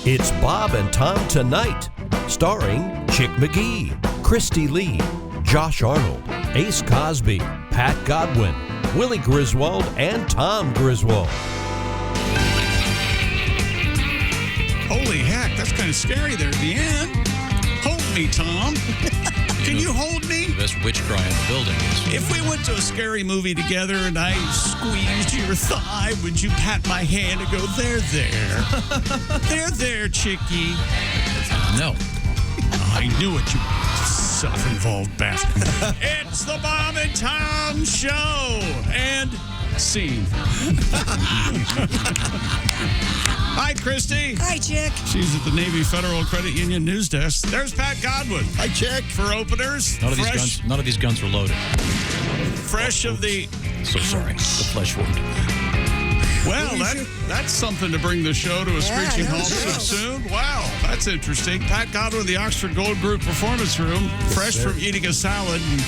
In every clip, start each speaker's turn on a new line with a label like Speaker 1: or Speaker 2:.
Speaker 1: It's Bob and Tom Tonight, starring Chick McGee, Christy Lee, Josh Arnold, Ace Cosby, Pat Godwin, Willie Griswold, and Tom Griswold.
Speaker 2: Holy heck, that's kind of scary there at the end. Hold me, Tom. Can you hold me?
Speaker 3: The best witch cry in the building is...
Speaker 2: If we went to a scary movie together and I squeezed your thigh, would you pat my hand and go, there, there, chickie?
Speaker 3: No.
Speaker 2: I knew it, you self-involved bastard. It's the Bob and Tom Show. And scene. Hi, Christy.
Speaker 4: Hi, Chick.
Speaker 2: She's at the Navy Federal Credit Union news desk. There's Pat Godwin.
Speaker 5: Hi, Chick.
Speaker 2: For openers.
Speaker 3: None of these guns were loaded.
Speaker 2: Fresh of the...
Speaker 3: So sorry. The flesh wound.
Speaker 2: Well, that's something to bring the show to a screeching halt so soon. Wow, that's interesting. Pat Godwin, the Oxford Gold Group Performance Room, fresh from eating a salad in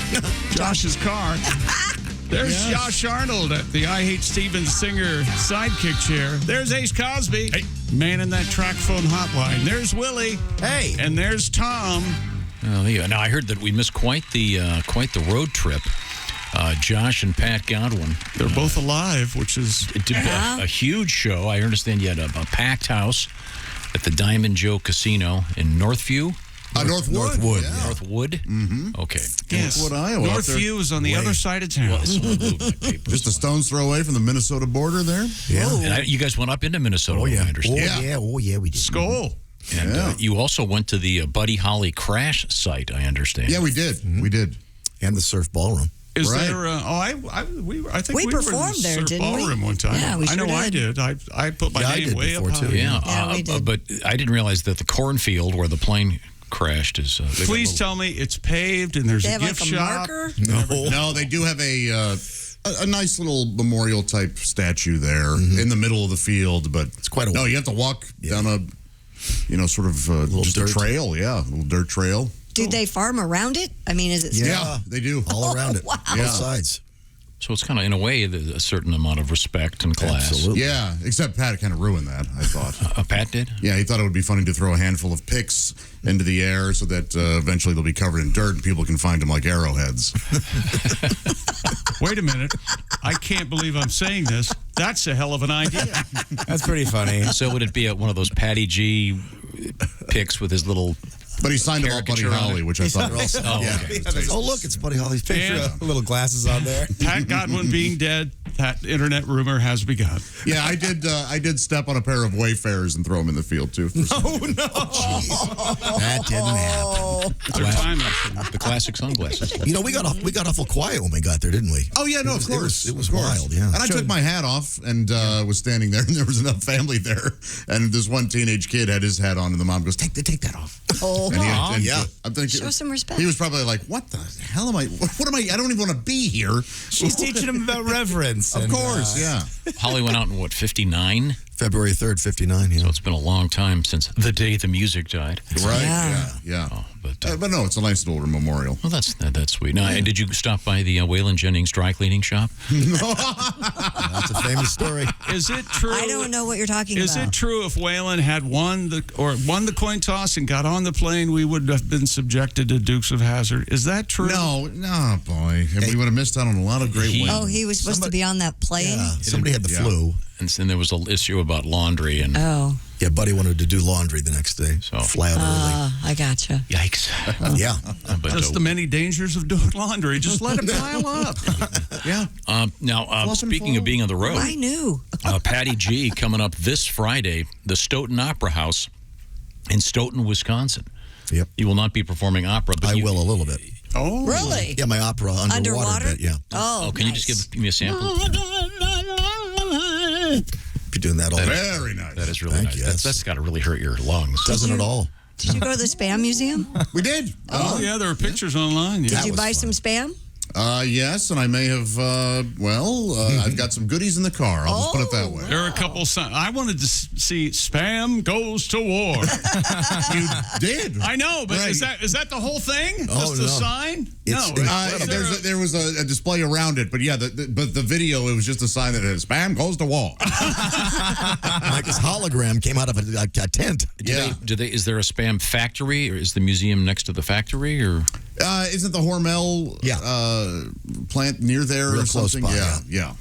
Speaker 2: Josh's car. There's Josh Arnold at the I Hate Steven Singer sidekick chair. There's Ace Cosby, man in that track phone hotline. There's Willie.
Speaker 5: Hey.
Speaker 2: And there's Tom.
Speaker 3: Oh, yeah. Now, I heard that we missed quite the road trip. Josh and Pat Godwin.
Speaker 2: They're both alive, which is...
Speaker 3: It did a huge show. I understand you had a packed house at the Diamond Joe Casino in Northview.
Speaker 5: Northwood. Yeah.
Speaker 3: Northwood?
Speaker 5: Mm-hmm.
Speaker 3: Okay.
Speaker 2: Yes.
Speaker 5: Northwood, Iowa.
Speaker 2: Northview is on the other side of town.
Speaker 5: Just a stone's throw away from the Minnesota border there.
Speaker 3: Yeah. And you guys went up into Minnesota, I understand.
Speaker 5: Oh, yeah, we did.
Speaker 2: Skull.
Speaker 3: And you also went to the Buddy Holly crash site, I understand.
Speaker 5: Yeah, we did. Mm-hmm. We did.
Speaker 6: And the surf ballroom.
Speaker 2: Is there? I think we
Speaker 4: performed
Speaker 2: were in the
Speaker 4: there,
Speaker 2: surf
Speaker 4: didn't we?
Speaker 2: ballroom one time.
Speaker 4: Yeah, we sure
Speaker 2: I did. I put my name
Speaker 6: did
Speaker 2: way up
Speaker 6: before,
Speaker 2: high.
Speaker 6: too.
Speaker 3: Yeah,
Speaker 4: we did.
Speaker 3: But I didn't realize that the cornfield where the plane crashed is...
Speaker 2: Please tell me it's paved and there's
Speaker 4: They
Speaker 2: a
Speaker 4: have
Speaker 2: gift
Speaker 4: like a
Speaker 2: shop.
Speaker 4: marker?
Speaker 5: No, they do have a nice little memorial type statue there in the middle of the field, but
Speaker 6: it's quite a
Speaker 5: no. You have to walk down a, sort of just a trail. Yeah, a little dirt trail.
Speaker 4: Do they farm around it? I mean, is it still?
Speaker 5: Yeah, they do
Speaker 6: all around it.
Speaker 4: Wow.
Speaker 6: Both sides.
Speaker 3: So it's kind of, in a way, a certain amount of respect and class.
Speaker 6: Absolutely.
Speaker 5: Yeah, except Pat kind of ruined that, I thought.
Speaker 3: Pat did?
Speaker 5: Yeah, he thought it would be funny to throw a handful of picks into the air so that eventually they'll be covered in dirt and people can find them like arrowheads.
Speaker 2: Wait a minute. I can't believe I'm saying this. That's a hell of an idea.
Speaker 6: That's pretty funny.
Speaker 3: So would it be one of those Patty G picks with his little...
Speaker 5: But he signed about Buddy Holly, which I thought was
Speaker 6: Oh, look, it's Buddy Holly's picture. Little glasses on there.
Speaker 2: Pat Godwin being dead, that internet rumor has begun.
Speaker 5: Yeah, I did step on a pair of Wayfarers and throw them in the field, too.
Speaker 6: Oh, no. That didn't happen.
Speaker 2: Their time machine.
Speaker 3: The classic sunglasses.
Speaker 6: We got awful quiet when we got there, didn't we?
Speaker 5: Oh, yeah, no, of course.
Speaker 6: It was wild, yeah.
Speaker 5: And I took my hat off and was standing there, and there was enough family there. And this one teenage kid had his hat on, and the mom goes, take that off.
Speaker 4: Oh,
Speaker 5: And I'm thinking,
Speaker 4: show some respect.
Speaker 5: He was probably like, what the hell am I? What am I? I don't even want to be here.
Speaker 6: She's teaching him about reverence.
Speaker 5: Of course, yeah.
Speaker 3: Holly went out in, 59?
Speaker 6: February 3rd, 59, yeah.
Speaker 3: So it's been a long time since the day the music died.
Speaker 5: Right,
Speaker 4: Yeah.
Speaker 5: yeah. But no, it's a nice little memorial.
Speaker 3: Well, that's sweet. Now, and did you stop by the Waylon Jennings dry cleaning shop?
Speaker 6: That's a famous story.
Speaker 2: Is it true?
Speaker 4: I don't know what you're talking about.
Speaker 2: Is it true if Waylon had won the coin toss and got on the plane, we would have been subjected to Dukes of Hazzard? Is that true?
Speaker 5: No, boy. And we would have missed out on a lot of great wins.
Speaker 4: Oh, he was supposed to be on that plane?
Speaker 6: Yeah, somebody had the flu.
Speaker 3: And then there was an issue about laundry. And
Speaker 6: Yeah, Buddy wanted to do laundry the next day. So fly out early.
Speaker 4: I gotcha.
Speaker 3: Yikes.
Speaker 6: Yeah.
Speaker 3: But,
Speaker 2: Just the many dangers of doing laundry. Just let it pile up.
Speaker 5: Yeah.
Speaker 3: Now, speaking of being on the road,
Speaker 4: I knew.
Speaker 3: Patty G coming up this Friday, the Stoughton Opera House in Stoughton, Wisconsin.
Speaker 6: Yep.
Speaker 3: You will not be performing opera, but
Speaker 6: I will a little bit.
Speaker 2: Oh.
Speaker 4: Really?
Speaker 6: Yeah, my opera underwater bit, yeah.
Speaker 4: Oh,
Speaker 3: can you just give me a sample?
Speaker 6: Be doing that all day.
Speaker 5: Very nice.
Speaker 3: That is really nice.
Speaker 6: you.
Speaker 3: That's got to really hurt your lungs.
Speaker 6: Doesn't at all.
Speaker 4: Did you go to the Spam Museum?
Speaker 5: We did.
Speaker 2: Oh, yeah, there are pictures online. Yeah.
Speaker 4: Did you buy some Spam?
Speaker 5: Yes, and I may have, I've got some goodies in the car. I'll just put it that way.
Speaker 2: There are a couple signs. I wanted to see Spam Goes to War.
Speaker 5: You did.
Speaker 2: I know, but
Speaker 5: Right.
Speaker 2: is that the whole thing?
Speaker 6: Oh,
Speaker 2: Just the
Speaker 6: no.
Speaker 2: sign?
Speaker 5: There was a display around it, but yeah, but the video, it was just a sign that said, Spam Goes to War.
Speaker 6: Like this hologram came out of a tent.
Speaker 3: Is there a Spam factory, or is the museum next to the factory, or?
Speaker 5: Isn't the Hormel plant near there
Speaker 6: Real
Speaker 5: or
Speaker 6: close
Speaker 5: something?
Speaker 6: by,
Speaker 5: Yeah.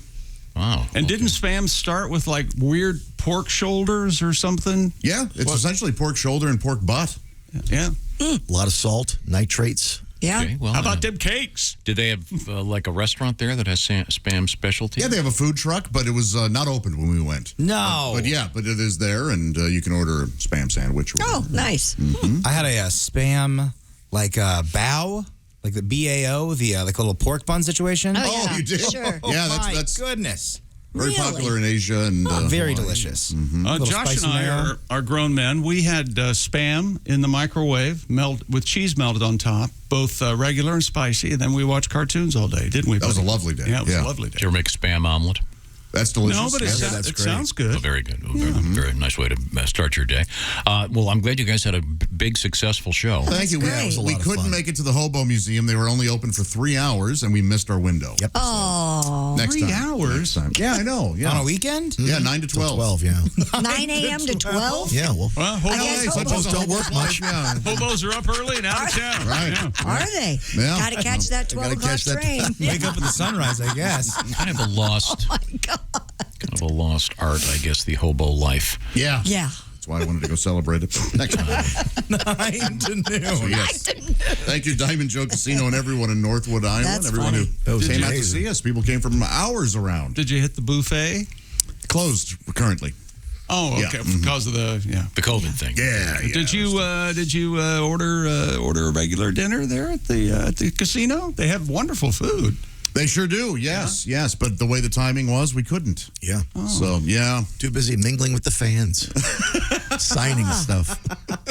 Speaker 3: Wow.
Speaker 2: And didn't Spam start with like weird pork shoulders or something?
Speaker 5: Yeah, it's essentially pork shoulder and pork butt.
Speaker 2: Yeah.
Speaker 6: A lot of salt, nitrates.
Speaker 4: Yeah.
Speaker 3: Okay, well,
Speaker 2: How about them cakes?
Speaker 3: Did they have like a restaurant there that has Spam specialty?
Speaker 5: Yeah, they have a food truck, but it was not open when we went.
Speaker 7: No.
Speaker 5: But it is there, and you can order a Spam sandwich. Or
Speaker 4: Oh,
Speaker 5: whatever.
Speaker 4: nice.
Speaker 7: I had a Spam, like bao, like the BAO, the like a little pork bun situation.
Speaker 4: Oh,
Speaker 5: Oh,
Speaker 4: yeah.
Speaker 5: you did?
Speaker 4: Sure.
Speaker 5: Yeah,
Speaker 7: My
Speaker 5: that's
Speaker 7: goodness.
Speaker 5: very
Speaker 4: Really?
Speaker 5: popular in Asia and
Speaker 7: Very
Speaker 5: Hawaii.
Speaker 7: delicious. Little
Speaker 2: Josh
Speaker 7: spicy
Speaker 2: and I
Speaker 7: mayo.
Speaker 2: are grown men. We had Spam in the microwave with cheese melted on top, both regular and spicy, and then we watched cartoons all day, didn't we?
Speaker 5: That was a
Speaker 2: buddy?
Speaker 5: lovely day.
Speaker 2: Yeah, it was
Speaker 5: Yeah.
Speaker 2: a lovely day.
Speaker 3: Did you ever make a Spam omelet?
Speaker 5: That's delicious.
Speaker 2: No, but it sounds good.
Speaker 3: Oh, very good. Very nice way to start your day. Well, I'm glad you guys had a big, successful show.
Speaker 5: Thank you.
Speaker 4: great. It was a
Speaker 5: We
Speaker 6: lot of
Speaker 5: couldn't
Speaker 6: fun.
Speaker 5: make it to the Hobo Museum. They were only open for 3 hours, and we missed our window.
Speaker 6: Yep.
Speaker 4: Oh,
Speaker 5: Next
Speaker 2: 3
Speaker 5: time.
Speaker 2: hours?
Speaker 5: Next time. Yeah, I know. Yeah.
Speaker 7: On a weekend?
Speaker 5: Yeah, 9 to 12.
Speaker 6: 12, yeah.
Speaker 4: 9 a.m. to 12?
Speaker 6: Yeah, well,
Speaker 2: Well,
Speaker 4: I guess
Speaker 2: hobos,
Speaker 6: hobos don't work much.
Speaker 5: Yeah.
Speaker 2: hobos are up early and out of town.
Speaker 5: Right.
Speaker 2: Yeah.
Speaker 4: Are they?
Speaker 5: Yeah.
Speaker 4: Got to catch that 12
Speaker 6: Gotta
Speaker 4: o'clock
Speaker 6: catch that-
Speaker 4: train.
Speaker 7: Wake up with the sunrise, I guess.
Speaker 3: Kind of a lost,
Speaker 4: My God.
Speaker 3: kind of a lost art, I guess. The hobo life.
Speaker 5: Yeah.
Speaker 4: Yeah.
Speaker 5: That's why I wanted to go celebrate it next time.
Speaker 7: 9 to noon.
Speaker 5: Yes. Thank you, Diamond Joe Casino, and everyone in Northwood Island.
Speaker 4: That's
Speaker 5: everyone
Speaker 4: funny.
Speaker 5: who
Speaker 6: was
Speaker 5: came out to
Speaker 6: amazing.
Speaker 5: see us. People came from hours around.
Speaker 2: Did you hit the buffet?
Speaker 5: Closed currently.
Speaker 2: Oh,
Speaker 5: Yeah.
Speaker 2: okay, because of the
Speaker 3: The COVID thing.
Speaker 5: Yeah.
Speaker 2: Did you order a regular dinner there at the casino? They have wonderful food.
Speaker 5: They sure do. Yes, yes. But the way the timing was, we couldn't.
Speaker 6: yeah.
Speaker 5: So, yeah.
Speaker 6: Too busy mingling with the fans. Signing stuff.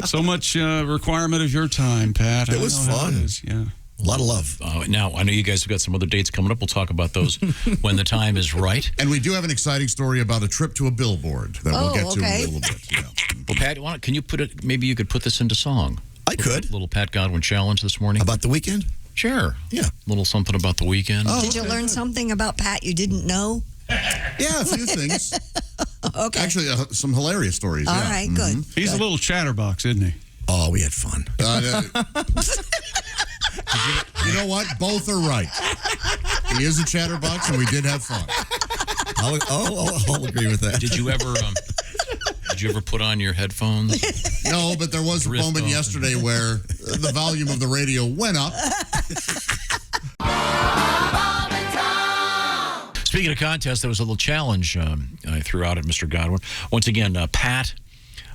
Speaker 2: So much requirement of your time, Pat.
Speaker 6: It
Speaker 2: I
Speaker 6: was
Speaker 2: know how
Speaker 6: fun.
Speaker 2: it is, yeah.
Speaker 6: A lot of love.
Speaker 3: Now, I know you guys have got some other dates coming up. We'll talk about those when the time is right.
Speaker 5: And we do have an exciting story about a trip to a billboard that we'll
Speaker 4: Oh,
Speaker 5: get to in
Speaker 4: okay.
Speaker 5: a little bit. Yeah.
Speaker 3: Well, Pat, can you put it? Maybe you could put this into song.
Speaker 6: I could.
Speaker 3: Little Pat Godwin challenge this morning.
Speaker 6: About the weekend?
Speaker 3: Sure.
Speaker 6: Yeah.
Speaker 3: Little something about the weekend.
Speaker 4: Did you learn something about Pat you didn't know?
Speaker 5: Yeah, a few things.
Speaker 4: Okay.
Speaker 5: Actually, some hilarious stories.
Speaker 4: All
Speaker 5: yeah.
Speaker 4: right, good.
Speaker 2: He's a little chatterbox, isn't he?
Speaker 6: Oh, we had fun.
Speaker 5: You know what? Both are right. He is a chatterbox, and we did have fun.
Speaker 6: I'll agree with that.
Speaker 3: Did you ever? Did you ever put on your headphones?
Speaker 5: No, but there was a
Speaker 3: Wrist
Speaker 5: moment
Speaker 3: off.
Speaker 5: yesterday where the volume of the radio went up.
Speaker 3: Speaking of contests, there was a little challenge I threw out at Mr. Godwin. Once again, Pat,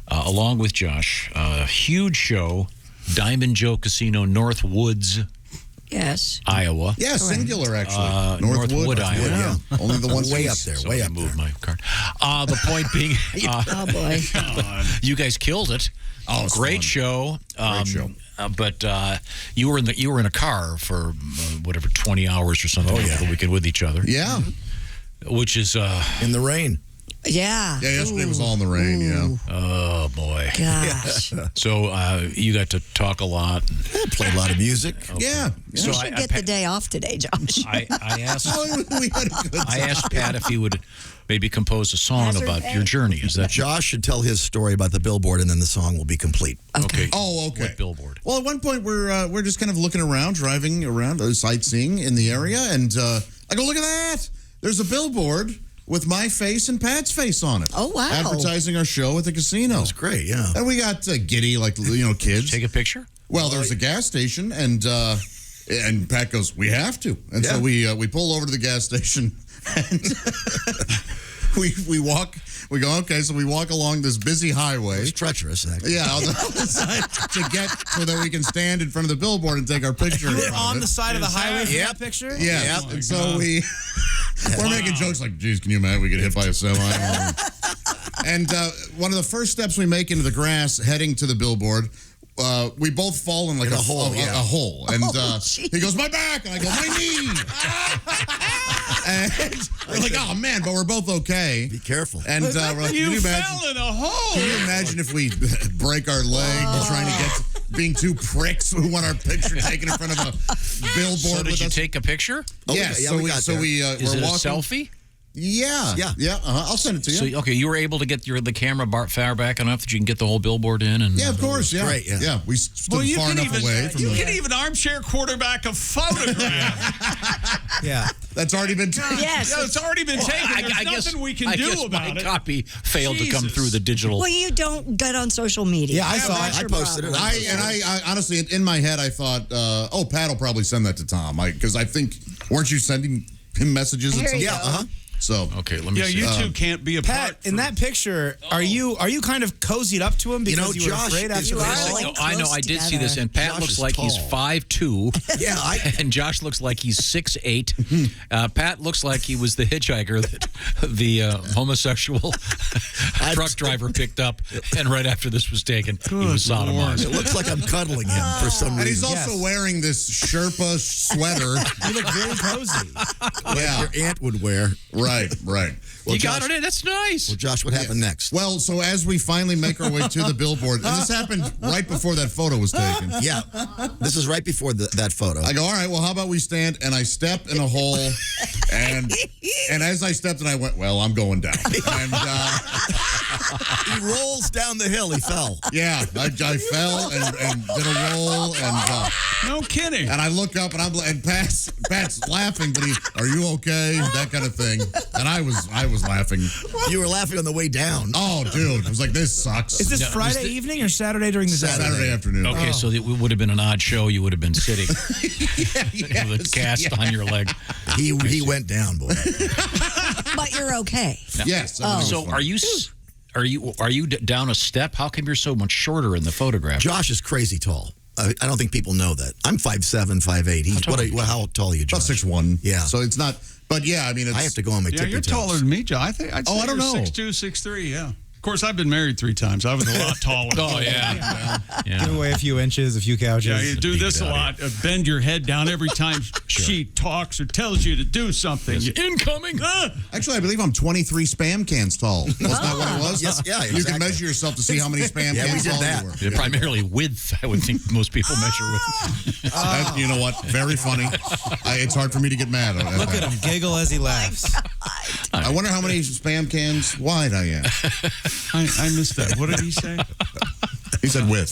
Speaker 3: along with Josh, huge show, Diamond Joe Casino, North Woods,
Speaker 4: Yes.
Speaker 3: Iowa.
Speaker 5: Yeah, singular, actually.
Speaker 3: Northwood, Iowa.
Speaker 6: Yeah.
Speaker 5: Only the one
Speaker 6: Way
Speaker 5: piece.
Speaker 6: up there.
Speaker 3: So
Speaker 6: Way
Speaker 3: I
Speaker 6: up there.
Speaker 3: moved my card. The point being,
Speaker 4: Oh, boy.
Speaker 3: you guys killed it.
Speaker 5: Oh, it's
Speaker 3: Great
Speaker 5: fun.
Speaker 3: show.
Speaker 5: Great show.
Speaker 3: But you were in a car for whatever 20 hours or something over the weekend with each other.
Speaker 5: Yeah.
Speaker 3: Which is
Speaker 6: In the rain.
Speaker 4: Yeah.
Speaker 5: Yeah, yesterday was all in the rain, yeah.
Speaker 3: oh boy.
Speaker 4: Gosh.
Speaker 3: So you got to talk a lot.
Speaker 6: Played a lot of music.
Speaker 5: Yeah.
Speaker 3: So
Speaker 4: You should get the day off today, Josh.
Speaker 3: I asked
Speaker 5: We had a good time.
Speaker 3: I asked Pat if he would maybe compose a song
Speaker 4: Hazard
Speaker 3: about
Speaker 4: pay.
Speaker 3: your journey. Is that
Speaker 6: Josh should tell his story about the billboard, and then the song will be complete.
Speaker 3: okay?
Speaker 5: Oh, okay.
Speaker 3: What billboard?
Speaker 5: Well, at one point we're just kind of looking around, driving around, sightseeing in the area, and I go, look at that! There's a billboard with my face and Pat's face on it.
Speaker 4: Oh, wow.
Speaker 5: Advertising our show at the casino.
Speaker 6: That was great, yeah.
Speaker 5: And we got giddy, like kids.
Speaker 3: Take a picture.
Speaker 5: Well, there was a gas station, and Pat goes, "We have to," and so we pull over to the gas station, and we walk. We go, okay, so we walk along this busy highway.
Speaker 6: It's treacherous, actually.
Speaker 5: Yeah, on the other side to get so that we can stand in front of the billboard and take our picture.
Speaker 7: You
Speaker 5: in
Speaker 7: were
Speaker 5: front of
Speaker 7: on
Speaker 5: it.
Speaker 7: the side of the highway for
Speaker 6: Yep.
Speaker 7: that picture?
Speaker 5: Yeah,
Speaker 2: Oh,
Speaker 5: and so we're making jokes like, "Geez, can you imagine we get hit by a semi?" And one of the first steps we make into the grass, heading to the billboard, we both fall in like
Speaker 6: In a hole,
Speaker 5: a hole. And
Speaker 4: geez.
Speaker 5: he goes, my back. And I go, my knee. And we're like, oh, man, but we're both okay.
Speaker 6: Be careful.
Speaker 5: And we're like,
Speaker 2: You fell in a hole.
Speaker 5: Can you imagine if we break our leg trying to get being two pricks who want our picture taken in front of a billboard
Speaker 3: So did
Speaker 5: with
Speaker 3: you
Speaker 5: us?
Speaker 3: take a picture?
Speaker 5: Yes.
Speaker 6: Yeah, we got there.
Speaker 3: Is
Speaker 5: we're
Speaker 3: it a
Speaker 5: walking.
Speaker 3: selfie?
Speaker 5: Yeah. I'll send it to you.
Speaker 3: So okay, you were able to get the camera far back enough that you can get the whole billboard in, and
Speaker 5: Yeah, of course. Yeah,
Speaker 6: great, yeah.
Speaker 5: We stood far enough away from
Speaker 2: you
Speaker 5: the.
Speaker 2: can even armchair quarterback a photograph.
Speaker 7: Yeah.
Speaker 5: That's already been taken.
Speaker 4: Yes.
Speaker 2: Yeah, it's already been taken. There's nothing we can do about
Speaker 3: my
Speaker 2: it.
Speaker 3: copy failed to come
Speaker 2: Jesus.
Speaker 3: through the digital.
Speaker 4: Well, you don't get on social media.
Speaker 7: Yeah, I saw it.
Speaker 4: That's
Speaker 6: I
Speaker 4: your
Speaker 6: posted it.
Speaker 4: problem.
Speaker 5: I honestly, in my head, I thought, Pat will probably send that to Tom, because I think weren't you sending him messages?
Speaker 4: Here you
Speaker 6: Yeah,
Speaker 4: go.
Speaker 5: So
Speaker 3: Okay, let me
Speaker 2: Yeah,
Speaker 3: see.
Speaker 2: you two can't be apart.
Speaker 7: Pat, in that picture, are you kind of cozied up to him because you were
Speaker 6: Josh
Speaker 7: afraid
Speaker 6: is
Speaker 7: after the
Speaker 4: You are,
Speaker 7: fall?
Speaker 4: like,
Speaker 3: No, I know.
Speaker 4: close
Speaker 3: I did see this,
Speaker 4: together.
Speaker 3: and Pat
Speaker 6: Josh
Speaker 3: looks
Speaker 6: is
Speaker 3: like he's
Speaker 6: tall.
Speaker 3: 5'2",
Speaker 6: Yeah,
Speaker 3: and Josh looks like he's 6'8". Pat looks like he was the hitchhiker that the homosexual truck driver picked up, and right after this was taken, he was sodomized.
Speaker 6: it looks like I'm cuddling him for some
Speaker 5: and he's
Speaker 6: reason.
Speaker 5: also
Speaker 7: Yes.
Speaker 5: wearing this Sherpa sweater.
Speaker 7: You look very cozy.
Speaker 5: Yeah,
Speaker 6: Your aunt would wear.
Speaker 5: right.
Speaker 6: Well,
Speaker 3: You got
Speaker 6: Josh,
Speaker 3: it in. That's nice.
Speaker 6: Well, Josh, what happened next?
Speaker 5: Well, so as we finally make our way to the billboard, and this happened right before that photo was taken.
Speaker 6: Yeah, this is right before that photo.
Speaker 5: I go, all right, well, how about we stand? And I step in a hole, and as I stepped in, I went, well, I'm going down. And
Speaker 6: He rolls down the hill. He fell.
Speaker 5: yeah, I fell and did a roll,
Speaker 2: No kidding.
Speaker 5: and I look up, and Pat's laughing, but are you okay? That kind of thing. And I was laughing.
Speaker 6: You were laughing on the way down.
Speaker 5: Oh, dude, it was like, this sucks.
Speaker 7: Is this Friday evening or Saturday during the day?
Speaker 5: Saturday afternoon?
Speaker 3: Okay, so it would have been an odd show. You would have been sitting
Speaker 5: Yes,
Speaker 3: with a cast on your leg.
Speaker 6: He went down, boy.
Speaker 4: But you're okay.
Speaker 5: Yes.
Speaker 3: So are you down a step? How come you're so much shorter in the photograph?
Speaker 6: Josh is crazy tall. I don't think people know that. I'm 5'7", 5'8". He's how tall are you,
Speaker 5: about
Speaker 6: Josh?
Speaker 5: 6'1".
Speaker 6: Yeah.
Speaker 5: So it's not, but yeah, I mean, it's.
Speaker 6: I have to go on my
Speaker 2: Yeah,
Speaker 6: tippy
Speaker 2: you're
Speaker 6: toes.
Speaker 2: taller than me, Joe. I think I'd say
Speaker 5: I don't
Speaker 2: you're
Speaker 5: know.
Speaker 2: 6'2", 6'3", yeah. Of course, I've been married 3 times. I was a lot taller.
Speaker 3: Oh yeah.
Speaker 7: Give away a few inches, a few couches.
Speaker 2: Yeah, you do this a lot. Bend your head down every time she talks or tells you to do something.
Speaker 3: Incoming.
Speaker 5: Actually, I believe I'm 23 spam cans tall. That's not what it was.
Speaker 6: Yes, yeah,
Speaker 5: You can
Speaker 6: exactly.
Speaker 5: measure yourself to see how many spam
Speaker 6: Yeah, we
Speaker 5: cans
Speaker 6: did
Speaker 5: tall
Speaker 6: that.
Speaker 5: you were.
Speaker 3: Yeah, primarily width, I would think most people measure with.
Speaker 5: You know what? Very funny. It's hard for me to get mad at
Speaker 7: Look at him giggle as he laughs.
Speaker 5: I wonder how many spam cans wide I am.
Speaker 2: I missed that. What did he say?
Speaker 5: He said with.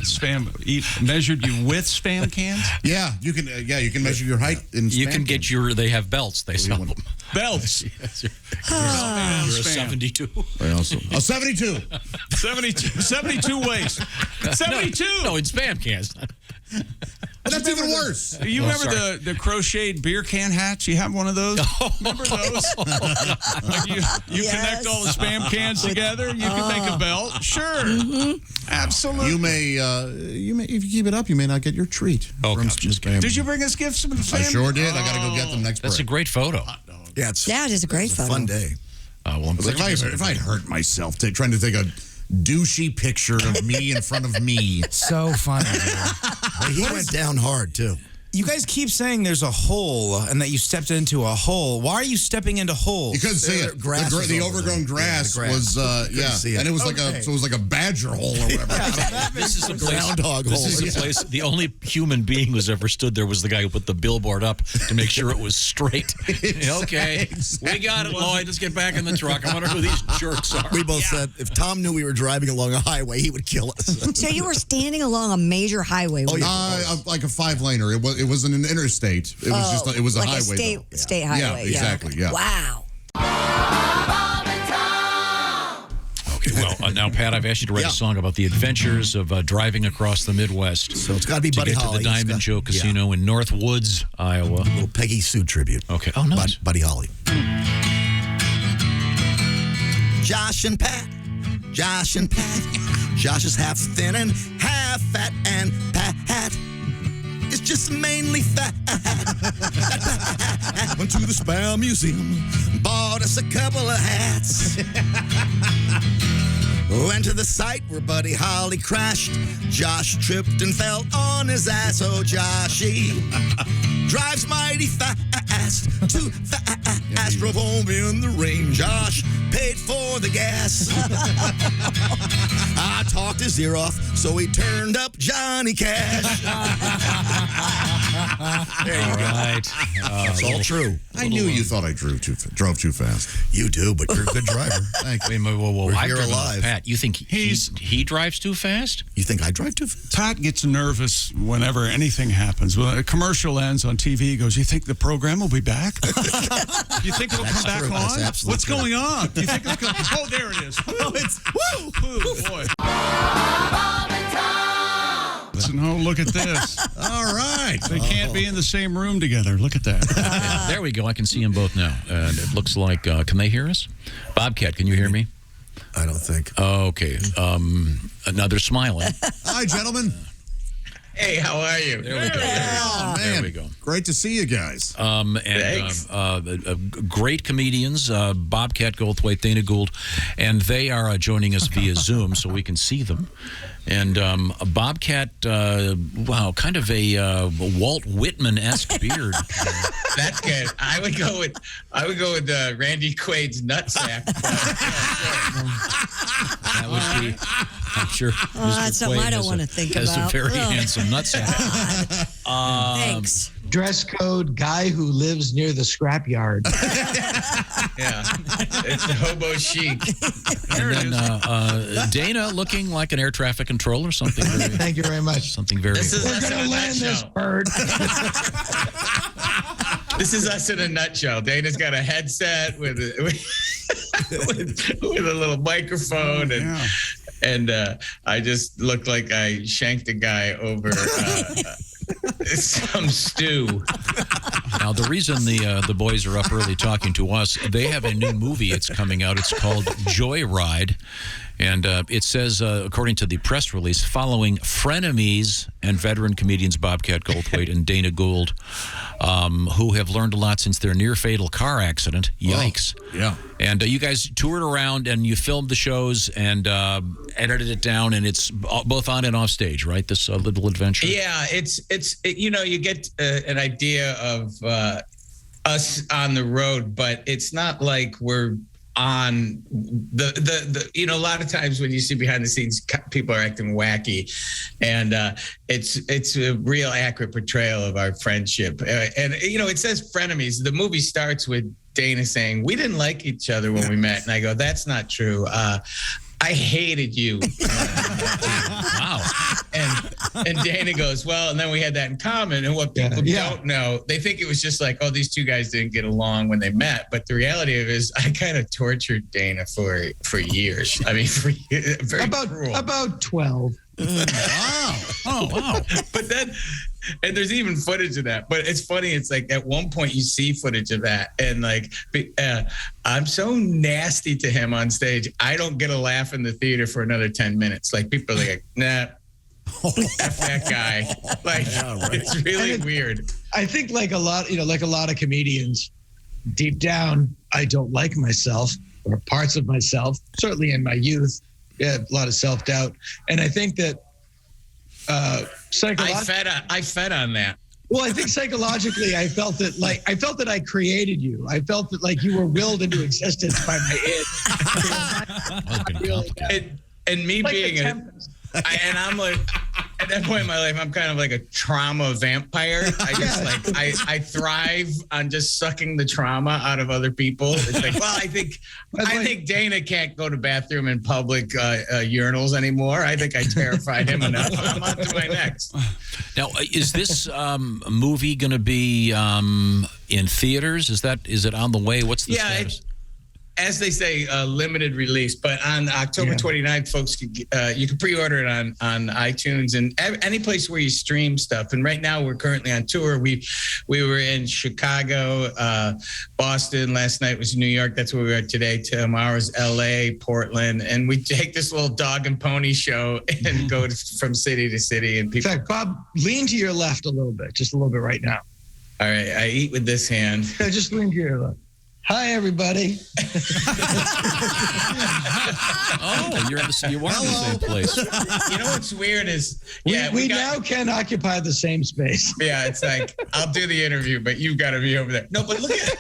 Speaker 2: Spam measured you with spam cans?
Speaker 5: Yeah, you can. You can measure your height in.
Speaker 3: You
Speaker 5: spam
Speaker 3: can get
Speaker 5: cans.
Speaker 3: they have belts. They sell them.
Speaker 2: Belts.
Speaker 3: You're a 72.
Speaker 5: I also 72.
Speaker 2: 72 waist. 72.
Speaker 3: No, in spam cans.
Speaker 5: That's even worse.
Speaker 2: You remember the crocheted beer can hats? You have one of those? Remember those? Like you connect all the spam cans together, you can make a belt. Sure. Absolutely.
Speaker 5: You may, if you keep it up, you may not get your treat.
Speaker 3: Oh,
Speaker 5: from
Speaker 3: God, just
Speaker 5: spam.
Speaker 2: Did you bring us gifts from the spam?
Speaker 5: I sure did. I got to go get them next
Speaker 3: That's a
Speaker 5: break.
Speaker 3: great photo.
Speaker 6: Yeah,
Speaker 4: Yeah, it is a great
Speaker 6: it's a
Speaker 4: photo.
Speaker 6: fun day.
Speaker 3: Well, I'm
Speaker 5: Like if I hurt myself trying to take a douchey picture of me in front of me.
Speaker 7: So funny. dude.
Speaker 6: But he went down hard, too.
Speaker 7: You guys keep saying there's a hole and that you stepped into a hole. Why are you stepping into holes?
Speaker 5: You couldn't see it.
Speaker 6: Grass was
Speaker 5: The
Speaker 6: over
Speaker 5: overgrown
Speaker 6: there.
Speaker 5: grass,
Speaker 6: Yeah, the grass.
Speaker 5: was
Speaker 6: see it.
Speaker 5: and it was
Speaker 7: Okay.
Speaker 5: so it was like a badger hole or whatever.
Speaker 3: This is a place.
Speaker 6: Groundhog
Speaker 3: This
Speaker 6: hole.
Speaker 3: is a place. The only human being who's ever stood there was the guy who put the billboard up to make sure it was straight. Okay, we got it, Lloyd. Let's get back in the truck. I wonder who these jerks are.
Speaker 6: We both said if Tom knew we were driving along a highway, he would kill us.
Speaker 4: So you were standing along a major highway.
Speaker 6: Oh, yeah.
Speaker 5: Like a 5-laner. It wasn't an interstate. It was it was a
Speaker 4: like
Speaker 5: highway.
Speaker 4: a state highway.
Speaker 5: exactly. Yeah.
Speaker 4: Wow.
Speaker 3: Okay, well, now, Pat, I've asked you to write a song about the adventures of driving across the Midwest.
Speaker 6: So it's got to be
Speaker 3: to
Speaker 6: Buddy
Speaker 3: get
Speaker 6: Holly.
Speaker 3: to the Diamond Joe Casino in North Woods, Iowa.
Speaker 6: Little Peggy Sue tribute.
Speaker 3: Okay. Oh, nice.
Speaker 6: Buddy Holly. Josh and Pat. Josh and Pat. Josh is half thin and half fat, and Pat is just mainly fat. Went to the Spam Museum, bought us a couple of hats. And ran to the site where Buddy Holly crashed. Josh tripped and fell on his ass. Oh, Joshy drives mighty fast. Too fast. Drove home in the rain. Josh paid for the gas. I talked his ear off, so he turned up Johnny Cash.
Speaker 3: All right.
Speaker 5: It's all true. I knew you thought I drove too fast.
Speaker 6: You do, but you're a good driver.
Speaker 5: Thank
Speaker 3: Wait,
Speaker 5: you.
Speaker 3: whoa.
Speaker 6: We're
Speaker 3: I've
Speaker 6: here
Speaker 3: driven with
Speaker 6: alive.
Speaker 3: Pat, you think he drives too fast?
Speaker 6: You think I drive too fast?
Speaker 2: Pat gets nervous whenever anything happens. When a commercial ends on TV, he goes, "You think the program will be back? You think it'll come back
Speaker 6: true. That's
Speaker 2: on?
Speaker 6: absolutely
Speaker 2: What's
Speaker 6: true.
Speaker 2: going on? Do you think it'll come? Oh, there it is.
Speaker 6: Oh, it's woo!
Speaker 2: Oh, boy. Listen, oh, look at this.
Speaker 5: All right.
Speaker 2: They can't be in the same room together. Look at that.
Speaker 3: There we go. I can see them both now. And it looks like, can they hear us? Bobcat, can you hear me?
Speaker 6: I don't think.
Speaker 3: Okay. Now they're smiling.
Speaker 5: Hi, gentlemen.
Speaker 8: Hey, how are you?
Speaker 3: There we go.
Speaker 5: Oh, man.
Speaker 3: There we go.
Speaker 5: Great to see you guys.
Speaker 8: Thanks.
Speaker 3: Great comedians, Bobcat Goldthwait, Dana Gould, and they are joining us via Zoom so we can see them. And Bobcat, wow, kind of a Walt Whitman-esque beard.
Speaker 8: That's good. I would go with Randy Quaid's nutsack.
Speaker 3: That would be, I'm sure.
Speaker 4: Oh, that's something I don't want to think
Speaker 3: has
Speaker 4: about.
Speaker 3: a very
Speaker 4: Ugh.
Speaker 3: handsome nutsack.
Speaker 4: Thanks.
Speaker 9: Dress code guy who lives near the scrapyard.
Speaker 8: Yeah, it's the hobo chic.
Speaker 3: And then Dana looking like an air traffic controller, something very,
Speaker 9: Thank you very much.
Speaker 3: something very
Speaker 8: This is
Speaker 3: important.
Speaker 8: us in
Speaker 9: Gonna
Speaker 8: a
Speaker 9: land this
Speaker 8: nutshell.
Speaker 9: bird.
Speaker 8: This is us in a nutshell. Dana's got a headset with a little microphone, and I just look like I shanked a guy over some stew.
Speaker 3: Now, the reason the boys are up early talking to us, they have a new movie. It's coming out. It's called Joyride. And it says, according to the press release, following frenemies and veteran comedians Bobcat Goldthwait and Dana Gould, who have learned a lot since their near-fatal car accident. Yikes.
Speaker 5: Oh, yeah.
Speaker 3: And you guys toured around and you filmed the shows and edited it down, and it's both on and off stage, right? This little adventure.
Speaker 8: Yeah, it's you get an idea of us on the road, but it's not like we're on the a lot of times when you see behind the scenes, people are acting wacky, and it's a real accurate portrayal of our friendship. And it says frenemies. The movie starts with Dana saying, "We didn't like each other when we met," and I go, "That's not true. I hated you."
Speaker 3: Wow.
Speaker 8: And Dana goes, "Well," and then we had that in common. And what people don't know, they think it was just like, oh, these two guys didn't get along when they met. But the reality of it is, I kind of tortured Dana for years. I mean, very cruel.
Speaker 9: About 12.
Speaker 5: Wow.
Speaker 3: Oh, wow.
Speaker 8: But then, and there's even footage of that. But it's funny. It's like at one point you see footage of that, and like I'm so nasty to him on stage, I don't get a laugh in the theater for another 10 minutes. Like people are like, nah. F that guy. Like, it's really weird.
Speaker 9: I think like a lot of comedians, deep down, I don't like myself or parts of myself, certainly in my youth. Yeah, a lot of self-doubt. And I think that psychologically,
Speaker 8: I fed on that.
Speaker 9: well, I think psychologically, I felt that I created you. I felt that like you were willed into existence by my id.
Speaker 3: That's been complicated.
Speaker 8: And me
Speaker 9: Like
Speaker 8: being
Speaker 9: the
Speaker 8: a
Speaker 9: Tempest.
Speaker 8: and I'm like, at that point in my life, I'm kind of like a trauma vampire. I just I thrive on just sucking the trauma out of other people. It's like, well, I think Dana can't go to bathroom in public urinals anymore. I think I terrified him enough. I'm on to my next.
Speaker 3: Now, is this movie going to be in theaters? Is it on the way? What's the status?
Speaker 8: As they say, limited release. But on October 29th, folks, you can pre-order it on iTunes and any place where you stream stuff. And right now, we're currently on tour. We were in Chicago, Boston. Last night was New York. That's where we are today. Tomorrow's L.A., Portland. And we take this little dog and pony show and go from city to city. And
Speaker 9: In
Speaker 8: people.
Speaker 9: fact, Bob, lean to your left a little bit, just a little bit right now.
Speaker 8: All right, I eat with this hand.
Speaker 9: Yeah, just lean to your left. Hi, everybody.
Speaker 3: Oh, you are in the same place.
Speaker 8: You know what's weird is,
Speaker 9: we now can occupy the same space.
Speaker 8: Yeah, it's like, I'll do the interview, but you've got to be over there. No, but look at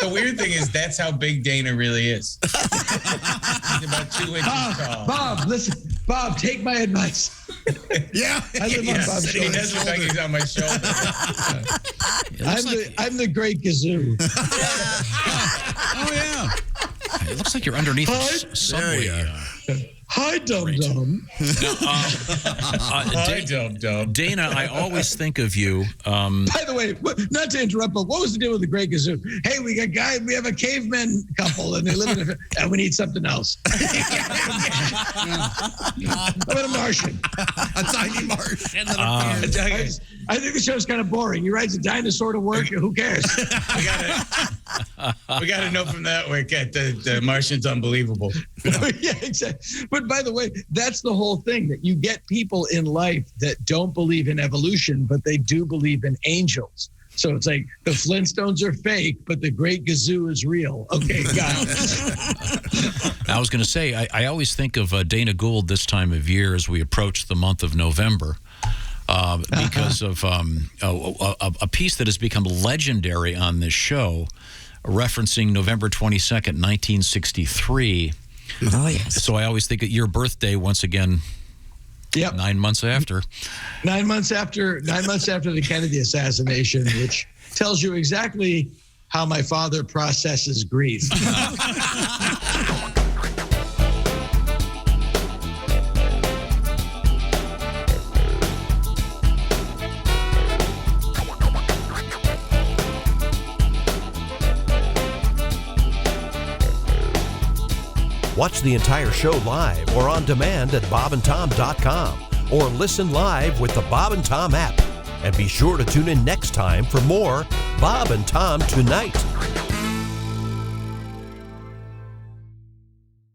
Speaker 8: the weird thing is that's how big Dana really is. He's about 2 inches tall.
Speaker 9: Bob, listen. Bob, take my advice.
Speaker 5: Yeah.
Speaker 9: I live on Bob's
Speaker 8: He
Speaker 9: shoulder.
Speaker 8: does look like he's on my shoulder.
Speaker 9: I'm the great kazoo.
Speaker 3: Oh, yeah. It looks like you're underneath a subway.
Speaker 9: Hi, dum-dum.
Speaker 8: Dum-dum.
Speaker 3: Dana, I always think of you.
Speaker 9: By the way, not to interrupt, but what was the deal with the great kazoo? Hey, we have a caveman couple, and they live in and we need something else. How about a Martian?
Speaker 5: A tiny Martian.
Speaker 9: I think the show's kind of boring. He rides a dinosaur to work. Who cares?
Speaker 8: We got to know from that way, Kat, the Martian's unbelievable.
Speaker 9: Yeah, exactly. But by the way, that's the whole thing, that you get people in life that don't believe in evolution, but they do believe in angels. So it's like the Flintstones are fake, but the great gazoo is real. Okay, got it.
Speaker 3: I was going to say, I always think of Dana Gould this time of year as we approach the month of November. Because of a piece that has become legendary on this show, referencing November 22nd, 1963.
Speaker 4: Oh, yes.
Speaker 3: So I always think of your birthday once again.
Speaker 9: Yep.
Speaker 3: 9 months after.
Speaker 9: 9 months after the Kennedy assassination, which tells you exactly how my father processes grief.
Speaker 1: Watch the entire show live or on demand at bobandtom.com or listen live with the Bob and Tom app. And be sure to tune in next time for more Bob and Tom Tonight.